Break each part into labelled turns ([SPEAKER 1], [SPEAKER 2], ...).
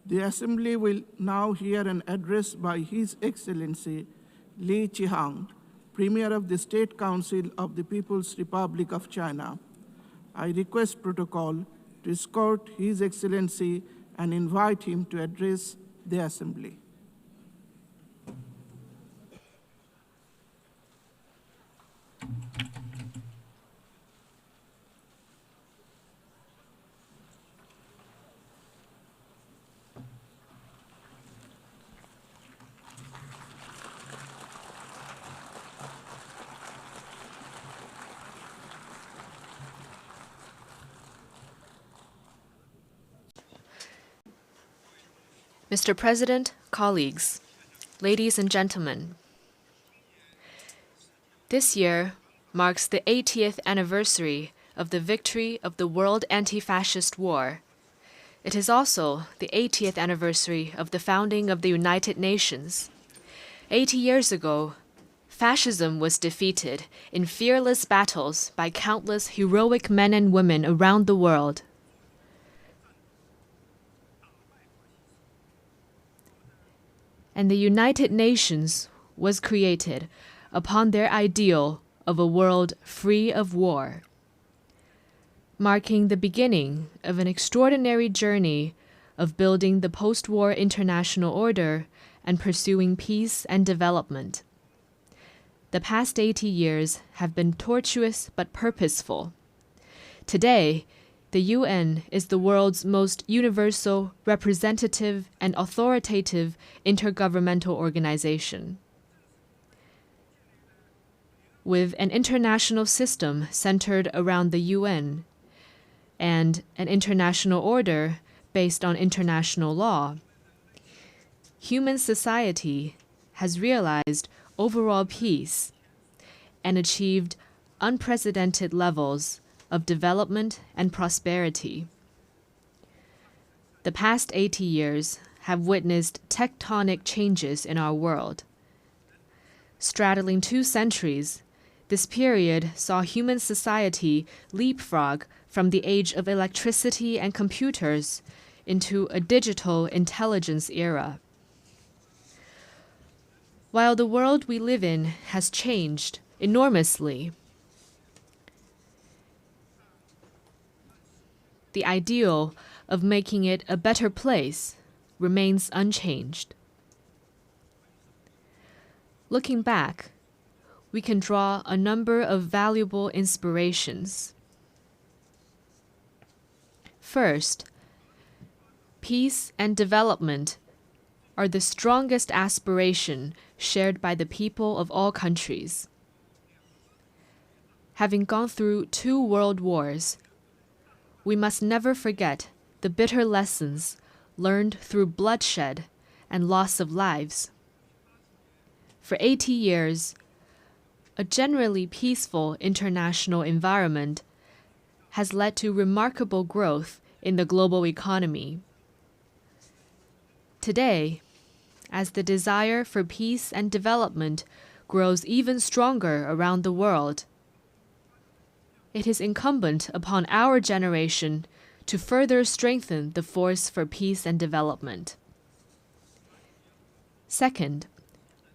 [SPEAKER 1] The Assembly will now hear an address by His Excellency Li Qiang, Premier of the State Council of the People's Republic of China. I request protocol to escort His Excellency and invite him to address the Assembly.
[SPEAKER 2] Mr. President, colleagues, ladies and gentlemen, this year marks the 80th anniversary of the victory of the World Anti-Fascist War. It is also the 80th anniversary of the founding of the United Nations. 80 years ago, fascism was defeated in fearless battles by countless heroic men and women around the world. And the United Nations was created upon their ideal of a world free of war, marking the beginning of an extraordinary journey of building the post-war international order and pursuing peace and development. The past 80 years have been tortuous but purposeful. Today, the UN is the world's most universal, representative, and authoritative intergovernmental organization. With an international system centered around the UN and an international order based on international law, human society has realized overall peace and achieved unprecedented levels of development and prosperity. The past 80 years have witnessed tectonic changes in our world. Straddling 2 centuries, this period saw human society leapfrog from the age of electricity and computers into a digital intelligence era. While the world we live in has changed enormously, the ideal of making it a better place remains unchanged. Looking back, we can draw a number of valuable inspirations. First, peace and development are the strongest aspiration shared by the people of all countries. Having gone through 2 world wars, we must never forget the bitter lessons learned through bloodshed and loss of lives. For 80 years, a generally peaceful international environment has led to remarkable growth in the global economy. Today, as the desire for peace and development grows even stronger around the world, it is incumbent upon our generation to further strengthen the force for peace and development. Second,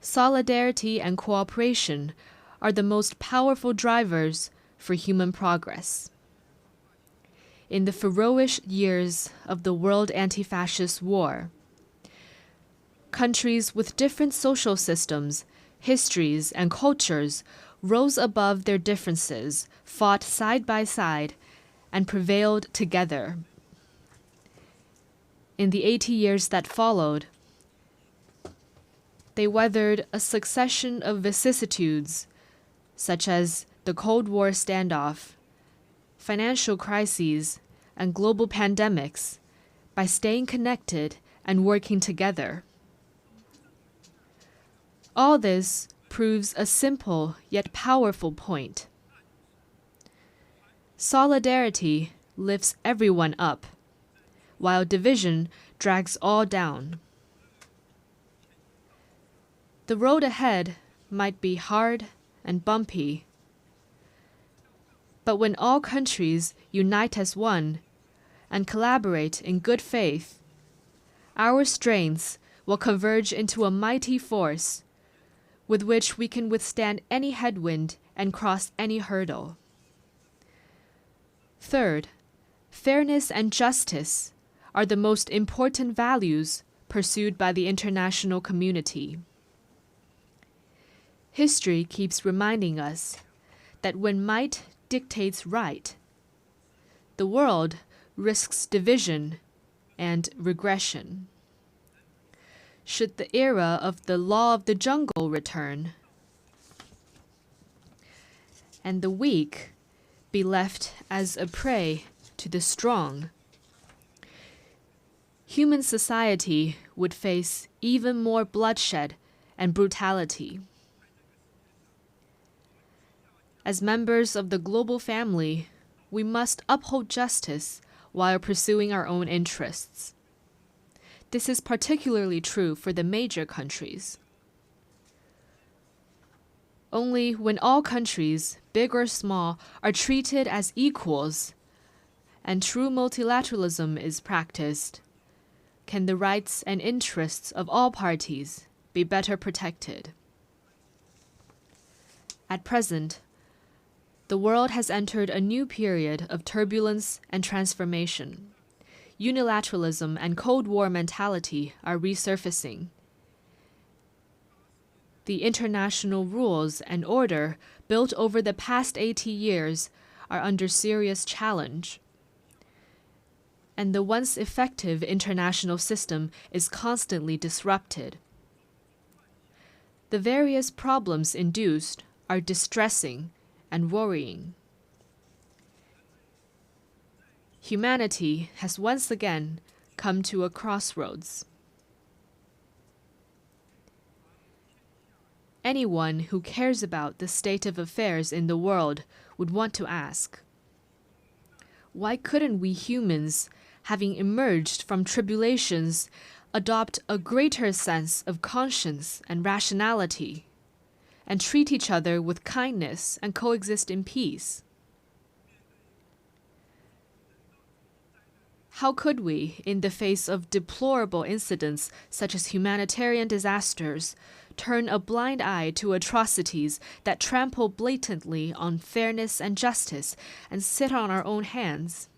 [SPEAKER 2] solidarity and cooperation are the most powerful drivers for human progress. In the ferocious years of the World Anti-Fascist War, countries with different social systems, histories, and cultures rose above their differences, fought side by side, and prevailed together. In the 80 years that followed, they weathered a succession of vicissitudes, such as the Cold War standoff, financial crises, and global pandemics, by staying connected and working together. All this proves a simple yet powerful point. Solidarity lifts everyone up, while division drags all down. The road ahead might be hard and bumpy, but when all countries unite as one and collaborate in good faith, Our strengths will converge into a mighty force with which we can withstand any headwind and cross any hurdle. Third, fairness and justice are the most important values pursued by the international community. History keeps reminding us that when might dictates right, the world risks division and regression. Should the era of the law of the jungle return, and the weak be left as a prey to the strong, human society would face even more bloodshed and brutality. As members of the global family, we must uphold justice while pursuing our own interests. This is particularly true for the major countries. Only when all countries, big or small, are treated as equals and true multilateralism is practiced, can the rights and interests of all parties be better protected. At present, the world has entered a new period of turbulence and transformation. Unilateralism and Cold War mentality are resurfacing. The international rules and order built over the past 80 years are under serious challenge. And the once effective international system is constantly disrupted. The various problems induced are distressing and worrying. Humanity has once again come to a crossroads. Anyone who cares about the state of affairs in the world would want to ask, why couldn't we humans, having emerged from tribulations, adopt a greater sense of conscience and rationality, and treat each other with kindness and coexist in peace? How could we, in the face of deplorable incidents such as humanitarian disasters, turn a blind eye to atrocities that trample blatantly on fairness and justice and sit on our own hands?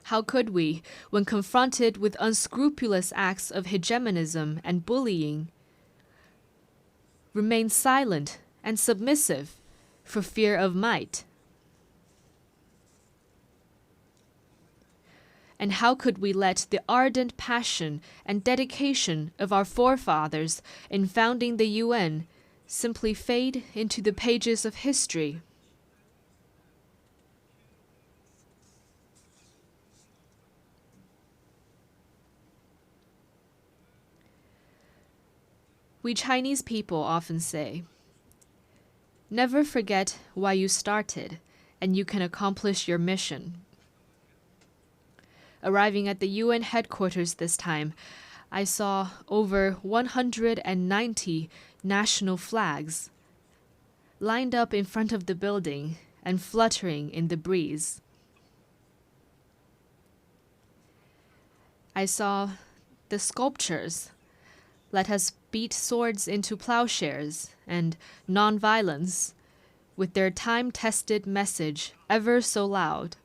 [SPEAKER 2] How could we, when confronted with unscrupulous acts of hegemonism and bullying, remain silent and submissive for fear of might? And how could we let the ardent passion and dedication of our forefathers in founding the UN simply fade into the pages of history? We Chinese people often say, never forget why you started, and you can accomplish your mission. Arriving at the UN headquarters this time, I saw over 190 national flags lined up in front of the building and fluttering in the breeze. I saw the sculptures, "Let us beat swords into plowshares," and "Nonviolence," with their time-tested message ever so loud.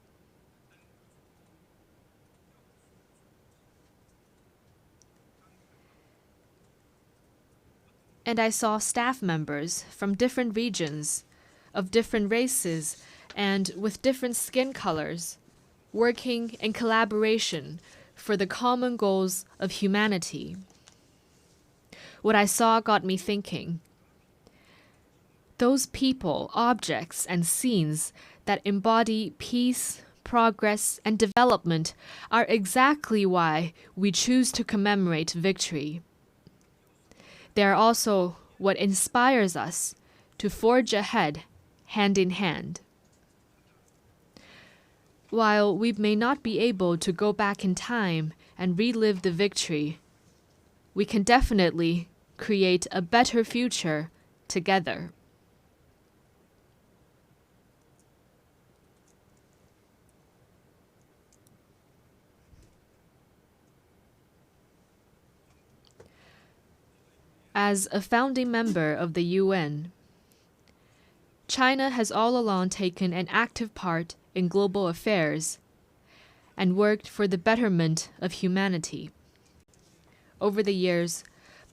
[SPEAKER 2] And I saw staff members from different regions, of different races, and with different skin colors, working in collaboration for the common goals of humanity. What I saw got me thinking. Those people, objects, and scenes that embody peace, progress, and development are exactly why we choose to commemorate victory. They are also what inspires us to forge ahead, hand in hand. While we may not be able to go back in time and relive the victory, we can definitely create a better future together. As a founding member of the UN, China has all along taken an active part in global affairs and worked for the betterment of humanity. Over the years,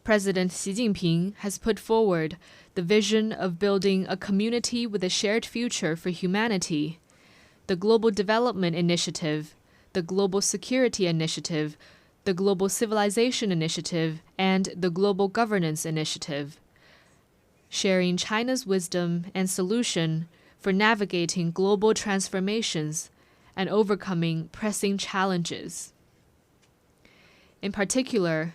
[SPEAKER 2] President Xi Jinping has put forward the vision of building a community with a shared future for humanity, the Global Development Initiative, the Global Security Initiative, the Global Civilization Initiative, and the Global Governance Initiative, sharing China's wisdom and solution for navigating global transformations and overcoming pressing challenges. In particular,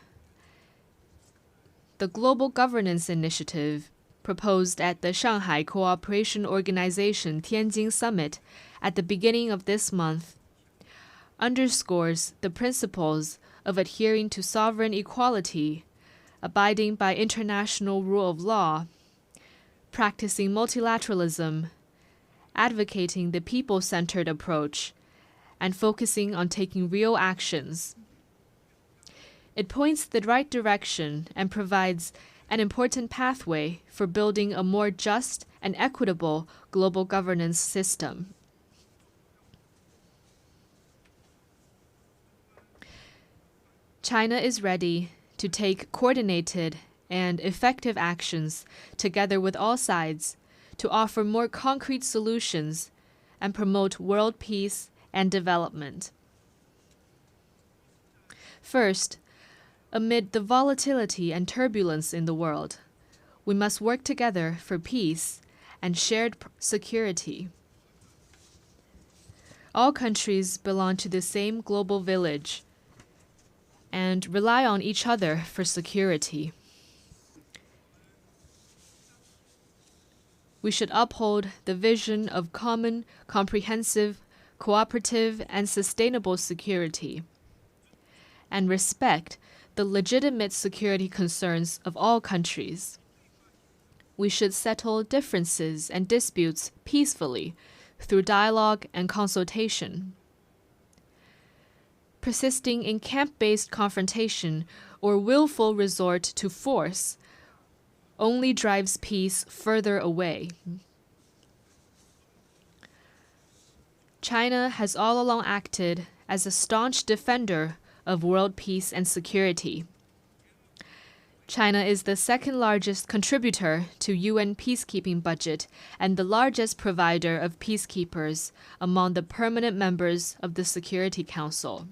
[SPEAKER 2] the Global Governance Initiative, proposed at the Shanghai Cooperation Organization Tianjin Summit at the beginning of this month, underscores the principles of adhering to sovereign equality, abiding by international rule of law, practicing multilateralism, advocating the people-centered approach, and focusing on taking real actions. It points the right direction and provides an important pathway for building a more just and equitable global governance system. China is ready to take coordinated and effective actions together with all sides to offer more concrete solutions and promote world peace and development. First, amid the volatility and turbulence in the world, we must work together for peace and shared security. All countries belong to the same global village and rely on each other for security. We should uphold the vision of common, comprehensive, cooperative, and sustainable security, and respect the legitimate security concerns of all countries. We should settle differences and disputes peacefully through dialogue and consultation. Persisting in camp-based confrontation or willful resort to force only drives peace further away. China has all along acted as a staunch defender of world peace and security. China is the second largest contributor to UN peacekeeping budget and the largest provider of peacekeepers among the permanent members of the Security Council.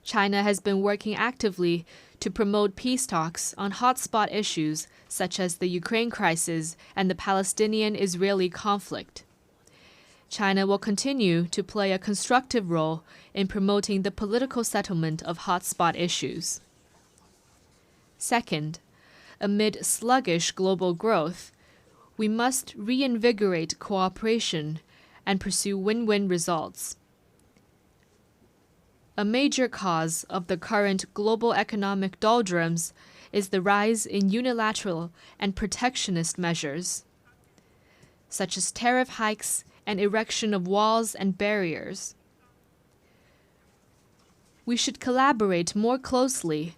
[SPEAKER 2] China has been working actively to promote peace talks on hotspot issues such as the Ukraine crisis and the Palestinian-Israeli conflict. China will continue to play a constructive role in promoting the political settlement of hotspot issues. Second, amid sluggish global growth, we must reinvigorate cooperation and pursue win-win results. A major cause of the current global economic doldrums is the rise in unilateral and protectionist measures, such as tariff hikes and erection of walls and barriers. We should collaborate more closely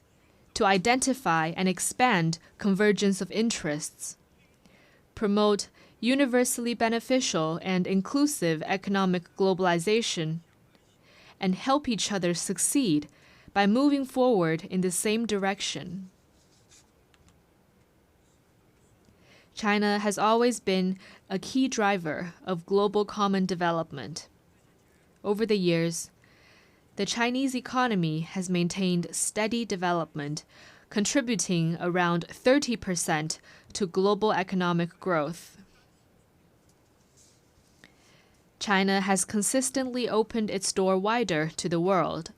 [SPEAKER 2] to identify and expand convergence of interests, promote universally beneficial and inclusive economic globalization, and help each other succeed by moving forward in the same direction. China has always been a key driver of global common development. Over the years, the Chinese economy has maintained steady development, contributing around 30% to global economic growth. China has consistently opened its door wider to the world.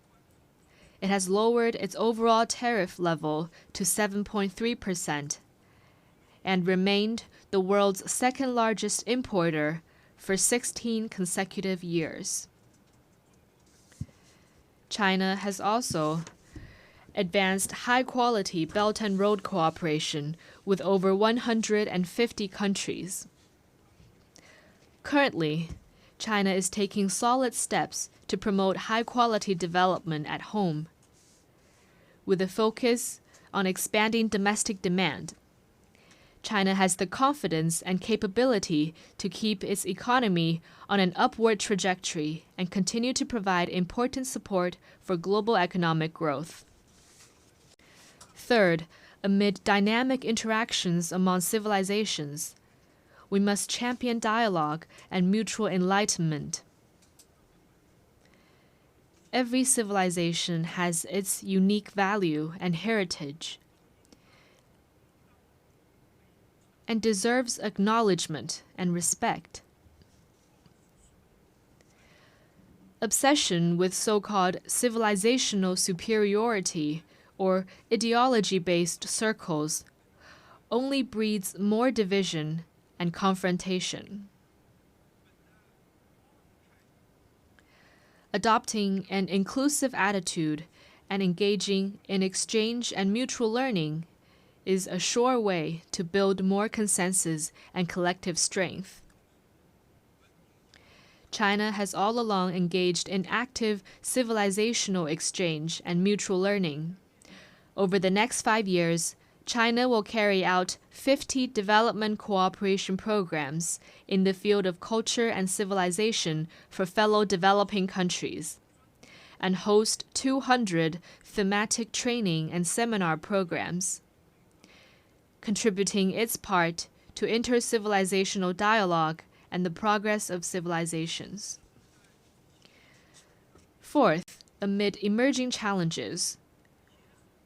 [SPEAKER 2] It has lowered its overall tariff level to 7.3%, and remained the world's second-largest importer for 16 consecutive years. China has also advanced high-quality Belt and Road cooperation with over 150 countries. Currently, China is taking solid steps to promote high-quality development at home. with a focus on expanding domestic demand. China has the confidence and capability to keep its economy on an upward trajectory and continue to provide important support for global economic growth. Third, amid dynamic interactions among civilizations, we must champion dialogue and mutual enlightenment. Every civilization has its unique value and heritage, and deserves acknowledgement and respect. Obsession with so-called civilizational superiority or ideology-based circles only breeds more division and confrontation. Adopting an inclusive attitude and engaging in exchange and mutual learning is a sure way to build more consensus and collective strength. China has all along engaged in active civilizational exchange and mutual learning. Over the next 5 years, China will carry out 50 development cooperation programs in the field of culture and civilization for fellow developing countries, and host 200 thematic training and seminar programs, contributing its part to inter-civilizational dialogue and the progress of civilizations. Fourth, amid emerging challenges,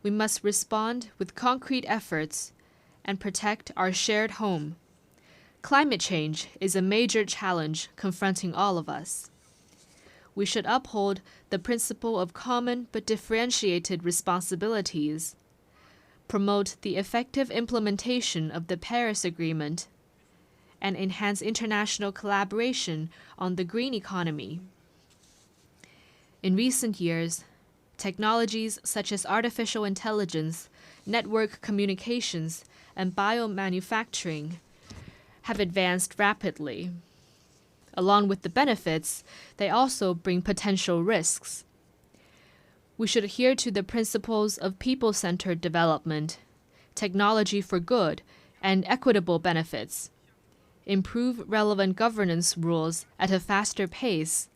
[SPEAKER 2] we must respond with concrete efforts and protect our shared home. Climate change is a major challenge confronting all of us. We should uphold the principle of common but differentiated responsibilities, promote the effective implementation of the Paris Agreement, and enhance international collaboration on the green economy. In recent years, technologies such as artificial intelligence, network communications, and biomanufacturing have advanced rapidly. Along with the benefits, they also bring potential risks. We should adhere to the principles of people-centered development, technology for good, and equitable benefits, improve relevant governance rules at a faster pace,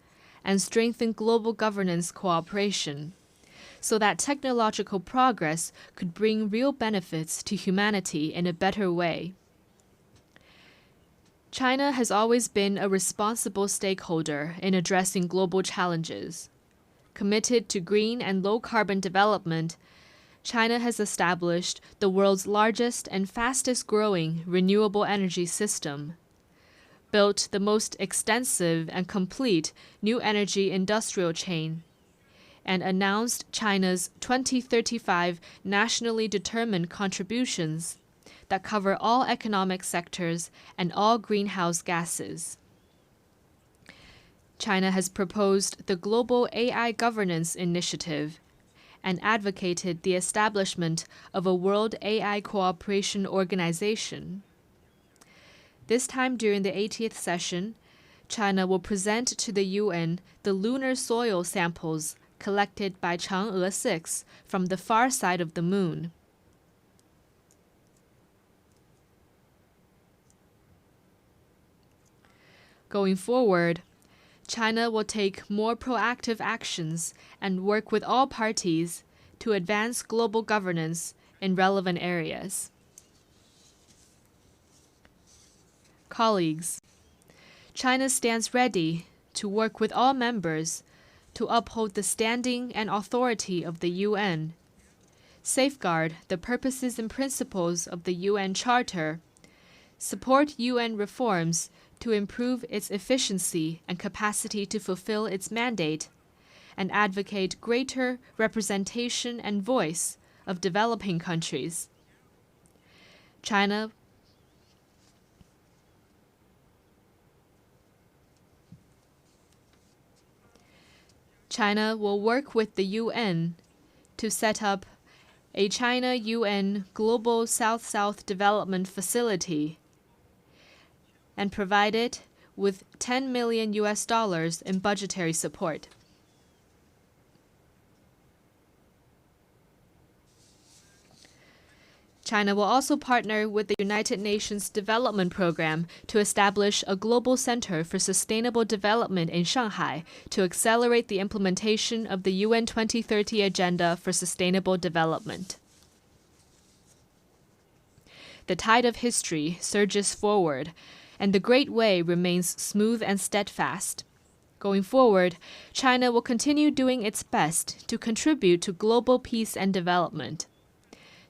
[SPEAKER 2] and strengthen global governance cooperation, so that technological progress could bring real benefits to humanity in a better way. China has always been a responsible stakeholder in addressing global challenges. Committed to green and low-carbon development, China has established the world's largest and fastest-growing renewable energy system, built the most extensive and complete new energy industrial chain, and announced China's 2035 nationally determined contributions that cover all economic sectors and all greenhouse gases. China has proposed the Global AI Governance Initiative and advocated the establishment of a World AI Cooperation Organization. This time during the 80th session, China will present to the UN the lunar soil samples collected by Chang'e 6 from the far side of the moon. Going forward, China will take more proactive actions and work with all parties to advance global governance in relevant areas. Colleagues, China stands ready to work with all members to uphold the standing and authority of the UN, safeguard the purposes and principles of the UN Charter, support UN reforms to improve its efficiency and capacity to fulfill its mandate, and advocate greater representation and voice of developing countries. China will work with the UN to set up a China-UN Global South-South Development Facility and provide it with $10 million in budgetary support. China will also partner with the United Nations Development Program to establish a global center for sustainable development in Shanghai to accelerate the implementation of the UN 2030 Agenda for Sustainable Development. The tide of history surges forward, and the Great Way remains smooth and steadfast. Going forward, China will continue doing its best to contribute to global peace and development.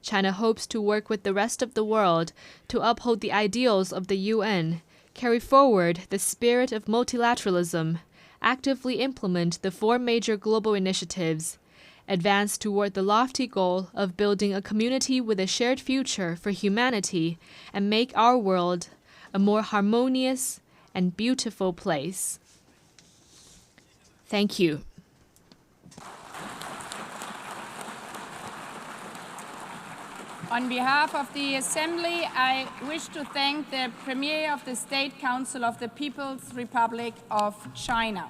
[SPEAKER 2] China hopes to work with the rest of the world to uphold the ideals of the UN, carry forward the spirit of multilateralism, actively implement the 4 major global initiatives, advance toward the lofty goal of building a community with a shared future for humanity, and make our world a more harmonious and beautiful place. Thank you.
[SPEAKER 3] On behalf of the Assembly, I wish to thank the Premier of the State Council of the People's Republic of China.